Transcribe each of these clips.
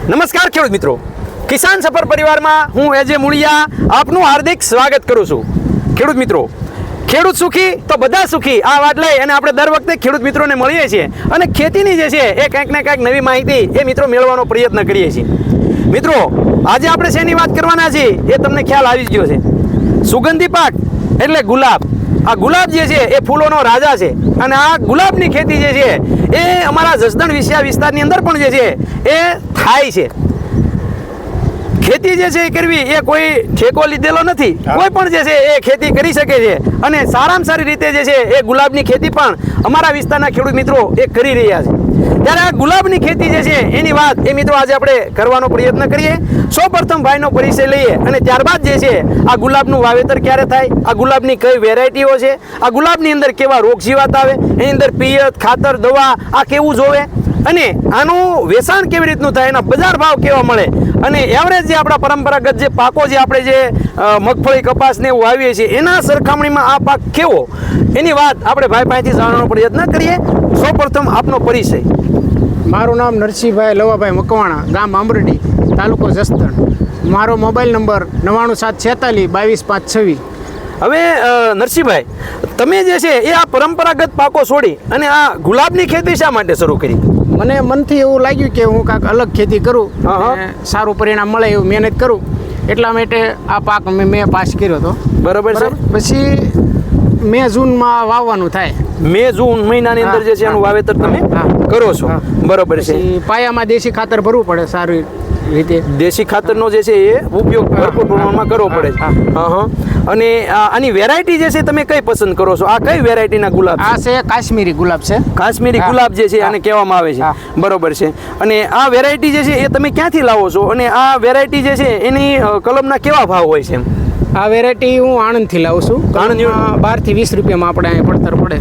નમસ્કાર ખેડૂત મિત્રો, કિસાન સફર પરિવારમાં હું એજે મુળિયા આપનું હાર્દિક સ્વાગત કરું છું. ખેડૂત મિત્રો, ખેડૂત સુખી તો બધા સુખી આ વાત લઈ અને આપણે દર વખતે ખેડૂત મિત્રોને મળીએ છીએ અને ખેતીની જે છે એ કંઈક ને કંઈક નવી માહિતી એ મિત્રો મેળવવાનો પ્રયત્ન કરીએ છીએ. મિત્રો, આજે આપણે શેની વાત કરવાના છીએ એ તમને ખ્યાલ આવી જ ગયો છે. સુગંધી પાક એટલે ગુલાબ. આ ગુલાબ જે છે એ ફૂલોનો રાજા છે અને આ ગુલાબની ખેતી જે છે એ અમારા જસદણ વિસ્તારની અંદર પણ જે છે એ થાય છે. ખેતી જે છે એ કરવી એ કોઈ ઠેકો લીધેલો નથી. કોઈ પણ જે છે એ ખેતી કરી શકે છે અને સારામાં સારી રીતે જે છે એ ગુલાબની ખેતી પણ અમારા વિસ્તારના ખેડૂત મિત્રો એ કરી રહ્યા છે. ત્યારે આ ગુલાબની ખેતી જે છે એની વાત એ મિત્રો આજે આપણે કરવાનો પ્રયત્ન કરીએ. સૌપ્રથમ ભાઈનો પરિચય લઈએ અને ત્યારબાદ જે છે આ ગુલાબનું વાવેતર ક્યારે થાય, આ ગુલાબની કઈ વેરાયટીઓ છે, આ ગુલાબની અંદર કેવા રોગ જીવાત આવે, એની અંદર પિયત, ખાતર, દવા આ કેવું જોવે અને આનું વેચાણ કેવી રીતનું થાય, એના બજાર ભાવ કેવા મળે અને એવરેજ જે આપણા પરંપરાગત જે પાકો જે આપણે જે મગફળી, કપાસ ને એવું વાવીએ છીએ એના સરખામણીમાં આ પાક કેવો, એની વાત આપણે ભાઈ પાસેથી જાણવાનો પ્રયત્ન કરીએ. સૌપ્રથમ આપનો પરિચય. મારું નામ નરસિંહભાઈ લવાભાઈ મકવાણા, ગામ આંબરડી, તાલુકો જસદણ. મારો મોબાઈલ નંબર 9746422526. હવે નરસિંહભાઈ, તમે જે છે એ આ પરંપરાગત પાકો છોડી અને આ ગુલાબની ખેતી શા માટે શરૂ કરી? મને મનથી એવું લાગ્યું કે હું કાંઈક અલગ ખેતી કરું અને સારું પરિણામ મળે એવું મહેનત કરું, એટલા માટે આ પાક મેં પાસ કર્યો હતો. બરાબર છે. પછી મે જૂનમાં વાવવાનું થાય. મે જૂન મહિનાની અંદર જે છે એનું વાવેતર તમે કરો છો. બરોબર છે. પાયામાં દેશી ખાતર ભરવું પડે સારી રીતે. દેશી ખાતરનો જે છે એ ઉપયોગ ભરપૂર પ્રમાણમાં કરવો પડે છે. અને આની વેરાયટી જે છે તમે કઈ પસંદ કરો છો? આ કઈ વેરાયટીના ગુલાબ? આ છે કાશ્મીરી ગુલાબ છે. કાશ્મીરી ગુલાબ જે છે આને કહેવામાં આવે છે. બરોબર છે. અને આ વેરાયટી જે છે એ તમે ક્યાંથી લાવો છો અને આ વેરાયટી જે છે એની કલમના કેવા ભાવ હોય છે? આ વેરાયટી હું આણંદથી લાવું છું. આણંદમાં 12 થી 20 રૂપિયામાં આપણે અહીંયા પડતર પડે.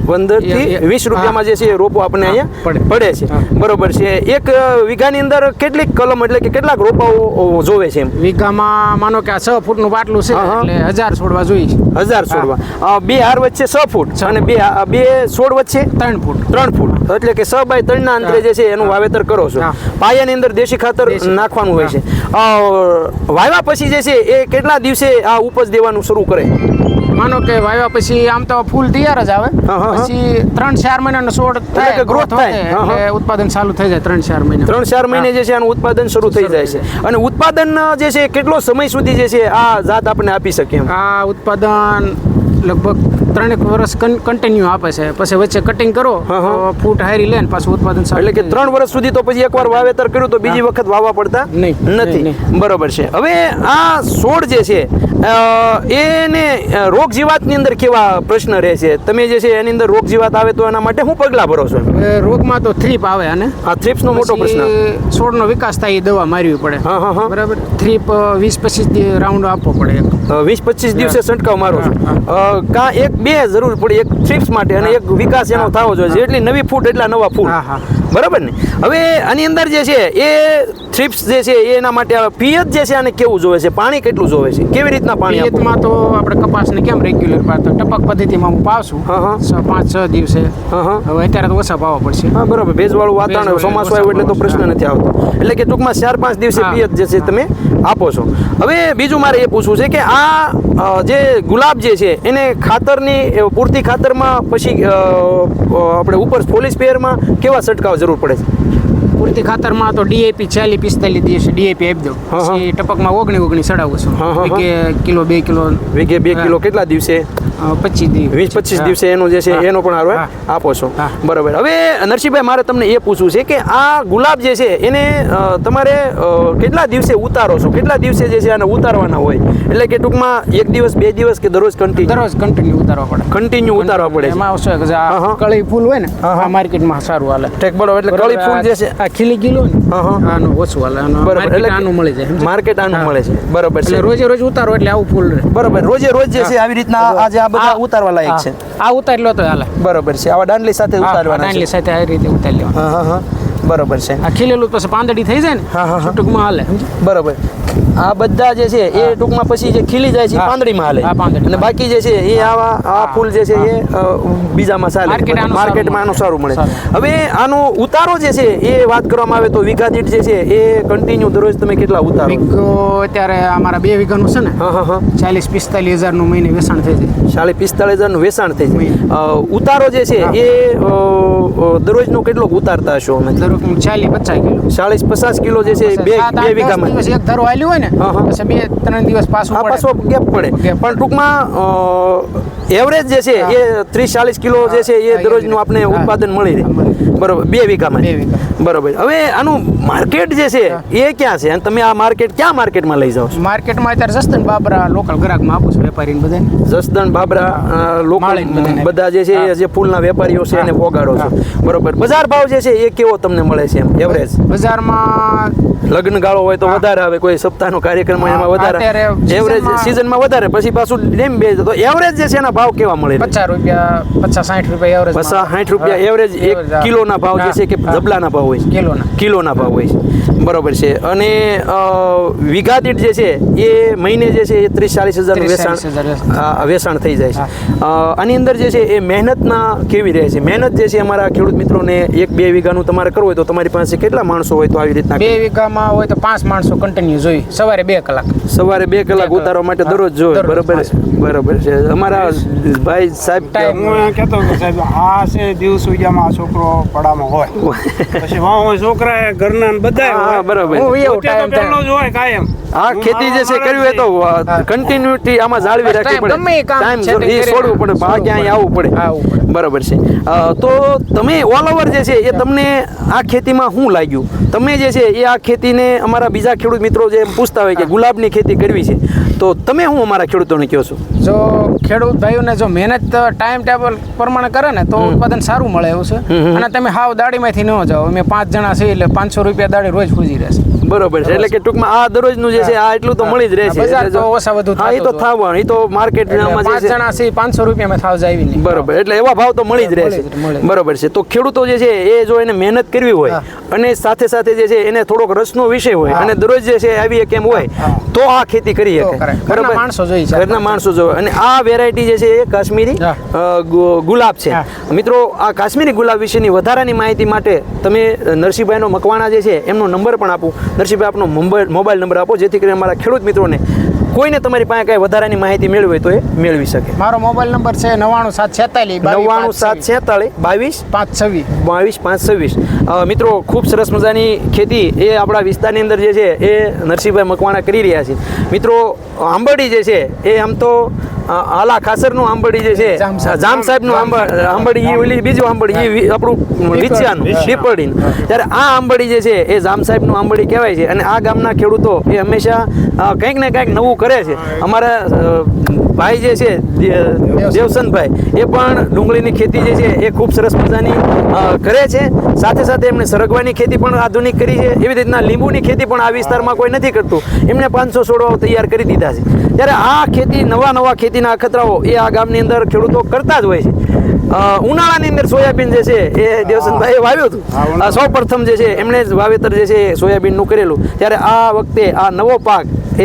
15 થી 20 રૂપિયામાં જે છે એ રોપો આપણે અહીંયા પડે છે. બરોબર છે. એક વીઘાની અંદર કેટલીક કલમ એટલે કે કેટલાક રોપાઓ જોવે છે? વીઘામાં માનો કે આ 6 ફૂટનું બાટલું છે એટલે 1000 છોડવા જોઈએ. 1000 છોડવા. બે હાર વચ્ચે 6 ફૂટ અને બે છોડ વચ્ચે 3 ફૂટ. 3 ફૂટ એટલે કે 6 બાય 3 ના અંતરે જે છે એનું વાવેતર કરો છો. પાયાની અંદર દેશી ખાતર નાખવાનું હોય છે. વાવ્યા પછી જે છે એ કેટલા દિવસે આ ઉપજ દેવાનું શરૂ કરે? માનો કે વાવ્યા પછી આમ તો ફૂલ તૈયાર જ આવે, પછી 3-4 મહિનાનો છોડ થાય કે ગ્રોથ થાય એટલે ઉત્પાદન ચાલુ થઈ જાય. 3-4 મહિના 3-4 મહિને જે છે આનું ઉત્પાદન શરૂ થઈ જાય છે. અને ઉત્પાદન જે છે કેટલો સમય સુધી જે છે આ જાત આપણે આપી શકીએ? આ ઉત્પાદન લગભગ 3 વર્ષ કન્ટિન્યુ આપે છે. પછી વચ્ચે કટિંગ કરો ફૂટ હારી લે ને પાછું ઉત્પાદન ચાલુ. એટલે કે 3 વર્ષ સુધી તો પછી એકવાર વાવેતર કર્યું તો બીજી વખત વાવવા પડતા નથી. બરોબર છે. હવે આ છોડ જે છે એને રોગ જીવાતની અંદર કેવા પ્રશ્ન રહે છે? તમે જે છે એની અંદર રોગ જીવાત આવે તો એના માટે શું પગલાં ભરો છો? રોગમાં તો થ્રીપ આવે અને આ થ્રીપ્સનો મોટો પ્રશ્ન. છોડનો વિકાસ થાય એ દવા મારવી પડે. બરાબર. થ્રીપ 20-25 રાઉન્ડ આપવો પડે. 20-25 દિવસે છંટકાવ મારો છો. કાં 1-2 જરૂર પડે એક થ્રીપ્સ માટે અને એક વિકાસ એનો થવો જોઈએ. જેટલી નવી ફૂટ એટલા નવા ફૂલ. બરાબર ને? હવે આની અંદર જે છે એ થ્રીપ્સ જે છે એના માટે પિયત જે છે આને કેવું જોવે છે? પાણી કેટલું જોવે છે? કેવી રીતના પાણી? પિયતમાં તો આપણે કપાસને કેમ રેગ્યુલર પાતો ટપક પદ્ધતિમાં હું પાવશું 5-6 દિવસે. હવે અત્યારે તો ઓછા પાવા પડશે. હા, બરાબર. ભેજવાળું વાતાવરણ ચોમાસું આવ્યું એટલે તો પ્રશ્ન નથી આવતો. એટલે કે ટૂંકમાં 4-5 દિવસે પિયત જે છે તમે આપો છો. હવે બીજું મારે એ પૂછવું છે કે આ જે ગુલાબ જે છે એને ખાતરની પૂરતી ખાતરમાં પછી આપણે ઉપર ફોલી સ્પેરમાં કેવા છંટકાવ જરૂર પડે છે? પૂરતી ખાતરમાં તો ડીએપી 40-45 દિવસે ડીએપી આપી દો. પછી ટપકમાં 19 ચડાવું છું. વીઘે કિલો 2 કિલો. વીઘે 2 કિલો કેટલા દિવસે? 20-25 દિવસે એનો જે છે એનો પણ હારો આપો છો. બરાબર. હવે નરસિંહભાઈ, મારે તમને એ પૂછવું છે કે આ ગુલાબ જે છે એને તમારે કેટલા દિવસે ઉતારો છો? કેટલા દિવસે જે છે આને ઉતારવાના હોય? એટલે કે ટૂંકમાં 1 દિવસ 2 દિવસ કે દરરોજ કન્ટિન્યુ ઉતારવા પડે. કન્ટિન્યુ ઉતારવા પડે. એમાં આવશે કે આ કળી ફૂલ હોય ને આ માર્કેટમાં સારું હાલે. ઠીક. બરાબર. એટલે કળી ફૂલ જે છે આ ખીલી ગયેલું ને આનું ઓછું હાલે. બરાબર. એટલે આનું મળી જાય. માર્કેટ આનું મળે છે. બરાબર છે. રોજે રોજ ઉતારો એટલે આવું ફૂલ રહે. બરાબર. રોજે રોજ જે છે આવી રીતના આજે આ બધા ઉતારવા લાયક છે. આ ઉતારી લો તો હાલે. બરાબર છે. આવા દાંડલી સાથે ઉતારવાના. દાંડલી સાથે આ રીતે ઉતારી લેવાના. બરોબર છે. આ ખીલેલું પછી પાંદડી થઈ જાય ને હા, હા, હા. ટૂંકમાં હાલે. બરોબર. આ બધા જે છે એ ટૂંકમાં પછી જે ખીલી જાય છે એ હા. પાંદડીમાં હાલે હા, પાંદડીમાં. અને બાકી જે છે એ આ ફૂલ જે છે એ બીજામાં ચાલે માર્કેટમાં આનું સારું મળે. હવે આનો ઉતારો જે છે એ વાત કરવામાં આવે તો વીઘા દીઠ જે છે એ કન્ટિન્યુ દરરોજ તમે કેટલા ઉતારો? વીઘો અત્યારે અમારા 2 વીઘાનું છે ને હા, હા, હા. 40-45 હજારનું મહિને વેચાણ થઈ જાય. 40-45 હજારનું વેચાણ થઈ જાય. ઉતારો જે છે એ દરરોજનો કેટલો ઉતારતા હશો અમે? દરરોજ 40-50 કિલો. 40-50 કિલો જે છે એ બે વીઘામાં. દિવસ એક ધરો હાલ્યું હોય ને હા, હા. પછી 2-3 દિવસ પાછું આ પડે. પાછો ગેપ પડે પણ ટૂંકમાં એવરેજ જે છે એ 30-40 કિલો જે છે એ દરરોજનું આપણે ઉત્પાદન મળી રહે. બરોબર, 2 વીઘામાં. 2 વીઘા. બરોબર. હવે આનું માર્કેટ જે છે એ ક્યાં છે અને તમે આ માર્કેટ ક્યાં માર્કેટમાં લઈ જાઓ છો? માર્કેટમાં અત્યારે જસદણ બાબરા લોકલ ગ્રાહકમાં આપું છું વેપારીને બધાને. જસદણ બાબરા લોકલ માળીને બધાને. બધા જે છે એ જે ફૂલના વેપારીઓ છે એને પોગાડો છો. બરોબર. બજાર ભાવ જે છે એ કેવો તમને મળે છે એમ એવરેજ? બજારમાં લગ્ન ગાળો હોય તો વધારે આવે, કોઈ સપ્તાહનો કાર્યક્રમ હોય એમાં વધારે, અત્યારે એવરેજ સીઝનમાં વધારે, પછી પાછું ડેમ બે તો એવરેજ જે છે એના ભાવ કેવા મળે? 50 રૂપિયા 50-60 રૂપિયા એવરેજ. 50-60 રૂપિયા એવરેજ એક કિલોના ભાવ જે છે કે જબલાના ભાવ હોય છે? કિલોના ભાવ હોય છે. બરોબર છે. અને વીઘા દીઠ જે છે એ મહિને જે છે એ 30-40 હજારનું વેચાણ થઈ જાય છે. આની અંદર જે છે એ મહેનતના કેવી રહે છે? મહેનત જે છે અમારા ખેડૂત મિત્રોને 1-2 વીઘાનું તમારે કરવું હોય તો તમારી પાસે કેટલા માણસો હોય તો આવી રીતના? 2 વીઘામાં હોય તો 5 માણસો કન્ટિન્યુ જોઈએ. સવારે 2 કલાક. સવારે 2 કલાક ઉતારવા માટે દરરોજ જોઈએ. બરોબર છે. અમારા ભાઈ સાહેબ હું કહેતો કે સાહેબ આ છે દિવસ ઉજામાં આ છોકરો પડામાં હોય પછી વાહ છોકરા ઘરના બધા હા, બરોબર. પેલો જ હોય કાયમ. આ ખેતી જે છે કરવી હોય તો કન્ટિન્યુટી આમાં જાળવી રાખવી પડે. ગમે એ કામ ટાઈમ એ છોડવું પડે, ભાગ્યા અહીં આવવું પડે. બરોબર છે. તો તમે ઓલ ઓવર જે છે એ તમને આ ખેતીમાં શું લાગ્યું? તમે જે છે એ આ ખેતીને અમારા બીજા ખેડૂત મિત્રો જે પૂછતા હોય કે ગુલાબની ખેતી કરવી છે તો તમે શું અમારા ખેડૂતોને કહો છો? જો ખેડૂત ભાઈઓને જો મહેનત ટાઈમ ટેબલ પ્રમાણે કરે ને તો ઉત્પાદન સારું મળે એવું છે. અને તમે હાવ દાડીમાંથી ન જાઓ. અમે 5 જણા છીએ એટલે 500 રૂપિયા દાડી રોજ પૂજી રહેશે. બરોબર છે. એટલે કે ટૂંકમાં આ દરરોજનું જે છે આ એટલું તો મળી જ રહે છે. બજાર તો ઓછા વધુ હા, એ તો થાવણ, એ તો માર્કેટમાં જે 5 છે. જણા છીએ 500 રૂપિયામાં થાવ જાય એવી નહીં. બરોબર. એટલે એવા ભાવ તો મળી જ રહે છે. બરોબર છે. તો ખેડૂતો જે છે એ જો એને મહેનત કરવી હોય અને સાથે સાથે જે છે એને થોડોક રસનો વિષય હોય અને દરરોજ જે છે આવી કેમ હોય તો આ ખેતી કરી શકે. ઘરના માણસો જોઈએ છે. ઘરના માણસો જોઈએ. અને આ વેરાયટી જે છે એ કાશ્મીરી ગુલાબ છે. મિત્રો, આ કાશ્મીરી ગુલાબ વિશેની વધારાની માહિતી માટે તમે નરસિંહભાઈનો મકવાણા જે છે એમનો નંબર પણ આપો. નરસિંહભાઈ આપનો મોબાઈલ નંબર આપો જેથી કરીને અમારા ખેડૂત મિત્રોને કોઈને તમારી પાસે કઈ વધારાની માહિતી મેળવી હોય તો એ મેળવી શકે. મારો મોબાઈલ નંબર છે 99746 99746 22 22 મિત્રો, ખૂબ સરસ મજાની ખેતી એ આપણા વિસ્તારની અંદર જે છે એ નરસિંહભાઈ મકવાણા કરી રહ્યા છે. મિત્રો, આંબરડી જે છે એ આમ તો આલા ખાસરનું આંબરડી જે છે જામ સાહેબનું આંબરડી, એ ઓલી બીજું આંબરડી, એ આપણું વિછિયાનું પીપળીનું. ત્યારે આ આંબરડી જે છે એ જામ સાહેબનું આંબરડી કહેવાય છે. અને આ ગામના ખેડૂતો એ હંમેશા કંઈક ને કંઈક નવું કરે છે. અમારા ભાઈ જે છે દેવસનભાઈ એ પણ ડુંગળીની ખેતી જે છે એ ખૂબ સરસ મજાની કરે છે. સાથે સાથે એમણે સરગવાની ખેતી પણ આધુનિક કરી છે. એવી રીતના લીંબુની ખેતી પણ આ વિસ્તારમાં કોઈ નથી કરતું. એમણે 500 છોડવાઓ તૈયાર કરી દીધા છે. ત્યારે આ ખેતી નવા ખેતીના અખતરાઓ એ આ ગામની અંદર ખેડૂતો કરતા જ હોય છે. ઉનાળાની અંદર સોયાબીન જે છે એ દેવસનભાઈએ વાવ્યું હતું. સૌ પ્રથમ જે છે એમણે જ વાવેતર જે છે સોયાબીનનું કરેલું. ત્યારે આ વખતે આ નવો પાક એ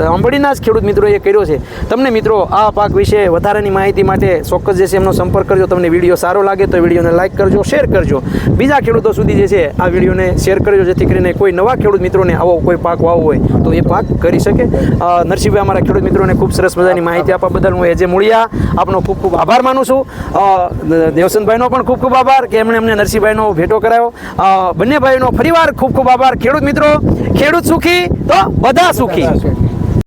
આંબરડીના જ ખેડૂત મિત્રોએ કર્યો છે. તમને મિત્રો આ પાક વિશે વધારાની માહિતી માટે ચોક્કસ જે છે એમનો સંપર્ક કરજો. તમને વિડીયો સારો લાગે તો વિડીયોને લાઇક કરજો, શેર કરજો. બીજા ખેડૂતો સુધી જે છે આ વિડીયોને શેર કરજો જેથી કરીને કોઈ નવા ખેડૂત મિત્રોને આવો કોઈ પાક વાવવો હોય તો એ પાક કરી શકે. નરસિંહભાઈ અમારા ખેડૂત મિત્રોને ખૂબ સરસ મજાની માહિતી આપવા બદલ હું એજે મુળિયા આપનો ખૂબ ખૂબ આભાર માનું છું. દેવસનભાઈનો પણ ખૂબ ખૂબ આભાર કે એમણે અમને નરસિંહભાઈનો ભેટો કરાયો. બંને ભાઈનો ફરીવાર ખૂબ ખૂબ આભાર. ખેડૂત મિત્રો, ખેડૂત સુખી તો બધા સુખી.